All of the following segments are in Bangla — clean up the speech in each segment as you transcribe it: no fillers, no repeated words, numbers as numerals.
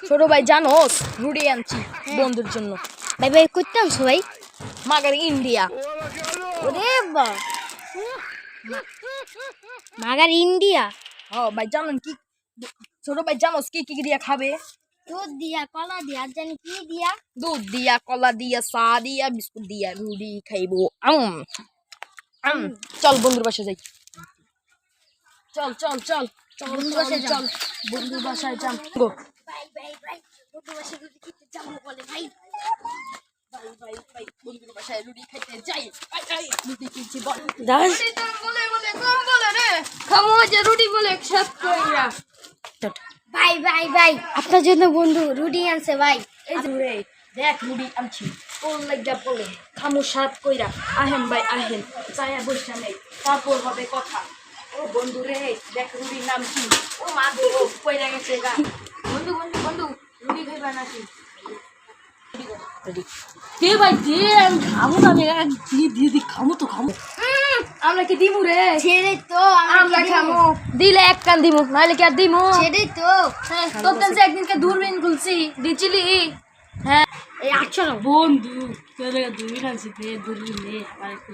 ছোট ভাই জানোস রুটি আনছি বন্ধুর জন্য। ভাই ভাই করতে আনছো ভাই? মাগার ইন্ডিয়া। ওরে বা মাগার ইন্ডিয়া। ভাই জানেন কি ছোট ভাই জানোস কি কি দিয়া খাবে? দুধ দিয়া, কলা দিয়া, আর জানি কি দিয়া। দুধ দিয়া, কলা দিয়া, চা দিয়া, বিস্কুট দিয়া রুটি খাইবো। চল বন্ধুর বাসায় যাই। চল চল চল চল বন্ধুর চল বাসায় চল বন্ধুর বাসায় যাম গো। ভাই ভাই ভাই বন্ধুর বাসায় রুটি খেতে যাবো বলে ভাই। বন্ধুর বাসায় রুটি খাইতে যাই। রুটি কিনছি বল। দাস বলে বলে কম বলে রে। খামো যে রুটি বলে সব কইরা। ভাই ভাই ভাই আপনার জন্য বন্ধু রুটি আনছে ভাই। এই যে রে দেখ রুটি আনছি তোর লাগা বলে খামু সাত কইরা। আহেন ভাই আহেন চায়া বসা নেই তারপর হবে কথা। ও বন্ধু রে দেখ রুটির নাম কি? ও মা গো কইরা গেছে গা। বন্ধু বন্ধু বন্ধু রুটি খাইবা নাকি? দে ভাই দে আমি খামু না। আমি দি খামু তো খামু। আমরা কি দিমু রে? ছেড়ে তো আমরা খামু দিলে এক কান দিমু নাহলে কি আর দিমু? ছেড়ে তো তোর কাছে একদিনকে দূরবীন খুলছি দিছিলি। হ্যাঁ এই 800 টাকা বন্ধু তোর দূরবীন আনছি দে দূরবীন নে আর একটু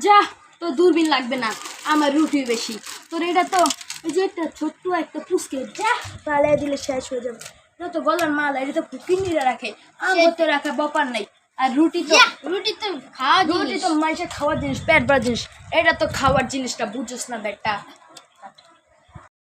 যা তো দূরবীন লাগবে না আমার রুটি বেশি। তোর এটা তো এই যে একটা ছোট্ট একটা পুচকে যা তাহলে দিলে শেষ হয়ে যাবে। এটা তো গলার মাল এটা তো কিন্নিরা রাখে আমার তো রাখা ব্যাপার নাই। আর রুটি তো রুটি তো খাওয়া রুটি তো মানুষের খাওয়ার জিনিস পেট ভরার জিনিস। এটা তো খাওয়ার জিনিসটা বুঝোস না বেটা।